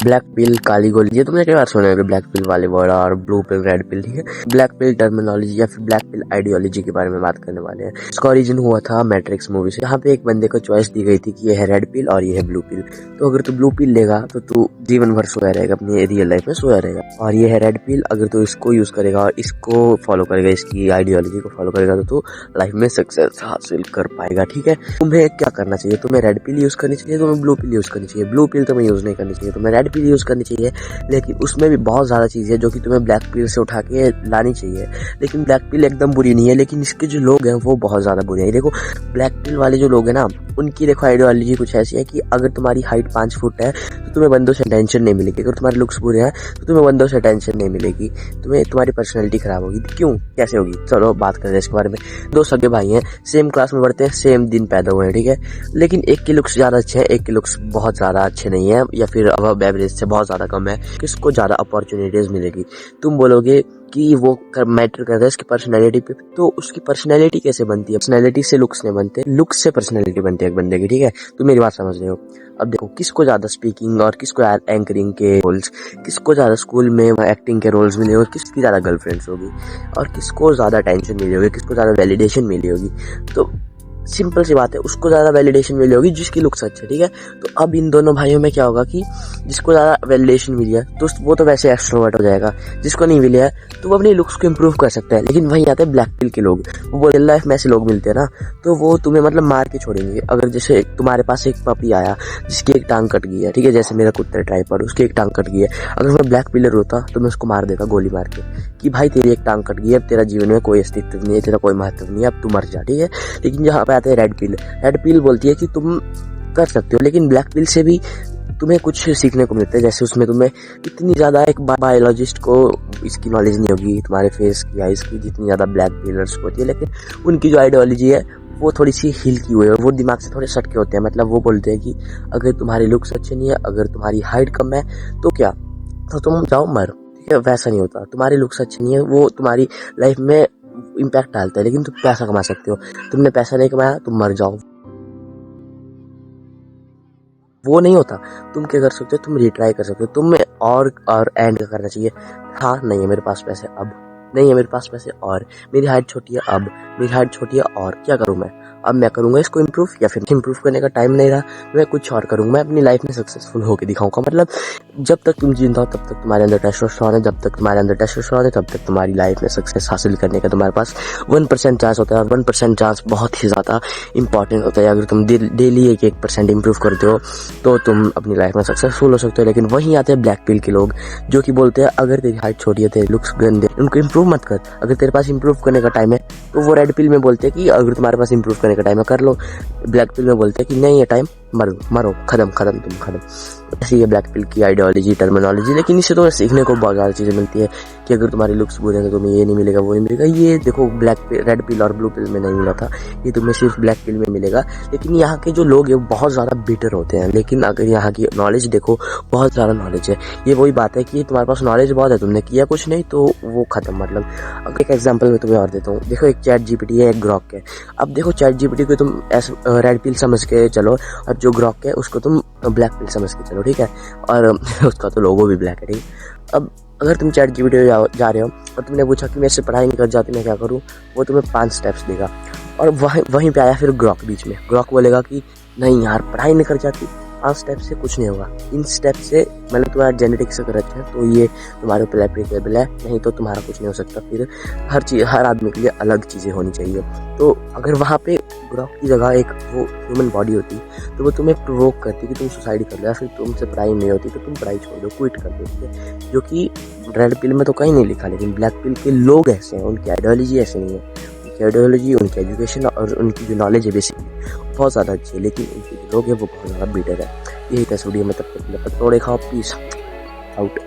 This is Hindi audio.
ब्लैक पिल, काली गोली, ये तुमने कई बार सुना होगा ब्लैक पिल वाले वर्ड और ब्लू पिल, रेड पिल, ठीक है। ब्लैक पिल टर्मिनोलॉजी या फिर ब्लैक पिल आइडियोलॉजी के बारे में बात करने वाले हैं। इसका ओरिजिन हुआ था मैट्रिक्स मूवी से। यहाँ पे एक बंदे को चॉइस दी गई थी कि ये है रेड पिल और ये है ब्लू पिल। तो अगर तू ब्लू पिल लेगा तो तू जीवन भर सोया रहेगा, अपनी रियल लाइफ में सोया रहेगा। और ये है रेड पिल, अगर तू इसको यूज करेगा और इसको फॉलो करेगा, इसकी आइडियोलॉजी को फॉलो करेगा तो तू लाइफ में सक्सेस हासिल कर पाएगा, ठीक है। तुम्हें क्या करना चाहिए? तुम्हें रेड पिल यूज करनी चाहिए, तुम्हें ब्लू पिल यूज करनी चाहिए। ब्लू पिल तुम्हें यूज नहीं करनी चाहिए, तुम्हें रेड पिल यूज करनी चाहिए। लेकिन उसमें भी बहुत ज्यादा चीजें जो कि तुम्हें ब्लैक पिल से उठा के लानी चाहिए। लेकिन ब्लैक पिल एकदम बुरी नहीं है, लेकिन इसके जो लोग हैं वो बहुत ज्यादा बुरे हैं। देखो ब्लैक पिल वाले जो लोग हैं ना, उनकी देखो आइडियोलॉजी कुछ ऐसी है कि अगर तुम्हारी हाइट 5 फुट है तो तुम्हें बंदों से अटेंशन नहीं मिलेगी। अगर तुम्हारे लुक्स बुरे हैं तो तुम्हें बंदों से अटेंशन नहीं मिलेगी, तुम्हें तुम्हारी पर्सनैलिटी खराब होगी। क्यों, कैसे होगी? चलो बात करते हैं इसके बारे में। दो सगे भाई हैं, सेम क्लास में पढ़ते हैं, सेम दिन पैदा हुए हैं, ठीक है। लेकिन एक के लुक्स ज्यादा अच्छे हैं, एक के लुक्स बहुत ज्यादा अच्छे नहीं है, या फिर अब एवरेज से बहुत ज्यादा कम है। किसको ज्यादा अपॉर्चुनिटीज मिलेगी? तुम बोलोगे कि वो मैटर करता है इसकी पर्सनैलिटी पे। तो उसकी पर्सनैलिटी कैसे बनती है? पर्सनैलिटी से लुक्स नहीं बनते, लुक्स से पर्सनैलिटी बनती है एक बंदे की, ठीक है। तुम मेरी बात समझ रहे हो? अब देखो किसको ज्यादा स्पीकिंग और किसको एंकरिंग के रोल्स, किसको ज्यादा स्कूल में एक्टिंग के रोल्स मिले और किसकी ज्यादा गर्लफ्रेंड्स होगी, और किसको ज्यादा टेंशन मिली होगी, किसको ज्यादा वैलिडेशन मिली होगी। तो सिंपल सी बात है, उसको ज्यादा वैलिडेशन मिली होगी जिसकी लुक्स अच्छे, ठीक है। तो अब इन दोनों भाइयों में क्या होगा कि जिसको ज्यादा वैलिडेशन मिली है तो वो तो वैसे एक्सट्रोवर्ट हो जाएगा, जिसको नहीं मिली है तो वो अपनी लुक्स को इम्प्रूव कर सकता है। लेकिन वहीं आते हैं ब्लैक पिल के लोग, वो रियल लाइफ में ऐसे लोग मिलते हैं ना, तो वो तुम्हें मतलब मार के छोड़ेंगे। अगर जैसे तुम्हारे पास एक पपी आया जिसकी एक टांग कट गई है, ठीक है, जैसे मेरा कुत्ता ट्राइपॉड, उसकी एक टांग कट गई है, अगर मैं ब्लैक पिलर होता तो मैं उसको मार देता गोली मार के कि भाई तेरी एक टांग कट गई है, अब तेरा जीवन में कोई अस्तित्व नहीं है, तेरा कोई महत्व नहीं है, अब तू मर जा, ठीक है। लेकिन जहाँ पे आते हैं रेड पिल, रेड पिल बोलती है कि तुम कर सकते हो, लेकिन ब्लैक पिल से भी तुम्हें कुछ सीखने को मिलता है। जैसे उसमें तुम्हें इतनी ज्यादा एक बायोलॉजिस्ट को इसकी नॉलेज नहीं होगी तुम्हारे फेस की, आइज की, जितनी ज्यादा ब्लैक पिलर्स को होती है। लेकिन उनकी जो आइडियोलॉजी है वो थोड़ी सी हिल की हुई है, वो दिमाग से थोड़े सटके होते हैं। मतलब वो बोलते हैं कि अगर तुम्हारे लुक्स अच्छे नहीं है, अगर तुम्हारी हाइट कम है तो क्या, तो तुम जाओ मरो, ठीक है। वैसा नहीं होता, तुम्हारे लुक्स अच्छे नहीं है, वो तुम्हारी लाइफ में इम्पैक्ट डालता है, लेकिन तुम पैसा कमा सकते हो। तुमने पैसा नहीं कमाया, तुम मर जाओ, वो नहीं होता। तुम क्या कर सकते हो? तुम रिट्राई कर सकते हो, तुम्हें और एंड क्या करना चाहिए? हाँ नहीं है मेरे पास पैसे, अब नहीं है मेरे पास पैसे, और मेरी हाइट छोटी है, अब मेरी हाइट छोटी है, और क्या करूं मैं? अब मैं करूंगा इसको इम्प्रूव, या फिर इम्प्रूव करने का टाइम नहीं रहा, मैं कुछ और करूंगा, मैं अपनी लाइफ में सक्सेसफुल होकर दिखाऊंगा। मतलब जब तक तुम जिंदा हो तब तक तुम्हारे अंदर टेस्टोस्टेरोन है, जब तक तुम्हारे अंदर टेस्टोस्टेरोन है तब तक तुम्हारी लाइफ में सक्सेस हासिल करने का तुम्हारे पास 1% चांस होता है। और 1% चांस बहुत ही ज्यादा इंपॉर्टेंट होता है। अगर तुम डेली 1% इम्प्रूव करते हो तो तुम अपनी लाइफ में सक्सेसफुल हो सकते हो। लेकिन वहीं आते हैं ब्लैक पिल के लोग, जो कि बोलते हैं अगर तेरी हाइट छोटी है, तेरे लुक्स गंदे, उनको इम्प्रूव मत कर, अगर तेरे पास इम्प्रूव करने का टाइम है। तो वो रेड पिल में बोलते हैं कि अगर तुम्हारे पास इम्प्रूव करने का टाइम है कर लो, ब्लैक पिल में बोलते हैं कि नहीं ये टाइम, मरो मरो, खत्म खत्म, तुम खत्म। ऐसी है ब्लैक पिल की आइडियोलॉजी, टर्मिनोलॉजी। लेकिन इससे तो सीखने को बहुत ज़्यादा चीज़ें मिलती है कि अगर तुम्हारे लुक्स बुरे हैं तो तुम्हें ये नहीं मिलेगा, वो नहीं मिलेगा। ये देखो रेड पिल और ब्लू पिल में नहीं मिला था, ये तुम्हें सिर्फ ब्लैक पिल में मिलेगा। लेकिन यहाँ के जो लोग हैं वो बहुत ज़्यादा बिटर होते हैं। लेकिन अगर यहाँ की नॉलेज देखो, बहुत ज़्यादा नॉलेज है। ये वही बात है कि तुम्हारे पास नॉलेज बहुत है, तुमने किया कुछ नहीं तो वो खत्म। मतलब अब एक एग्जाम्पल मैं तुम्हें और देता हूँ। देखो एक चैट जीपीटी है, एक ग्रॉक है। अब देखो चैट जीपीटी को तुम रेड पिल समझ के चलो, और जो ग्रॉक है उसको तुम ब्लैक पिल समझ के चलो, ठीक है। और उसका तो लोगो भी ब्लैक है, ठीक है। अब अगर तुम चैट जीपीटी में जा रहे हो और तुमने पूछा कि मेरे से पढ़ाई नहीं कर जाती, मैं क्या करूँ, वो तुम्हें 5 स्टेप्स देगा। और वहीं पे आया फिर ग्रॉक बीच में, ग्रॉक बोलेगा कि नहीं यार पढ़ाई नहीं कर जाती, 5 स्टेप से कुछ नहीं होगा, इन स्टेप से मतलब तुम्हारा जेनेटिक्स अगर अच्छा है तो ये तुम्हारे ऊपर एप्लीकेबल है, नहीं तो तुम्हारा कुछ नहीं हो सकता। फिर हर चीज़, हर आदमी के लिए अलग चीज़ें होनी चाहिए। तो अगर वहाँ पे ग्रॉक की जगह एक वो ह्यूमन बॉडी होती तो वो तुम्हें प्रोवोक करती कि तुम सुसाइड कर लो, या फिर तुमसे पढ़ाई नहीं होती तो तुम पढ़ाई छोड़ दो, क्विट कर दो, ठीक है। जो कि रेड पिल में तो कहीं नहीं लिखा, लेकिन ब्लैक पिल के लोग ऐसे हैं, उनकी आइडियोलॉजी ऐसे नहीं है। उनकी आइडियोलॉजी, उनकी एजुकेशन और उनकी जो नॉलेज है बेसिकली बहुत ज़्यादा अच्छी है, लेकिन उनके जो लोग हैं वो बहुत ज़्यादा बिटर है। यही था वीडियो में, तब तक पकौड़े खाओ, पीस आउट।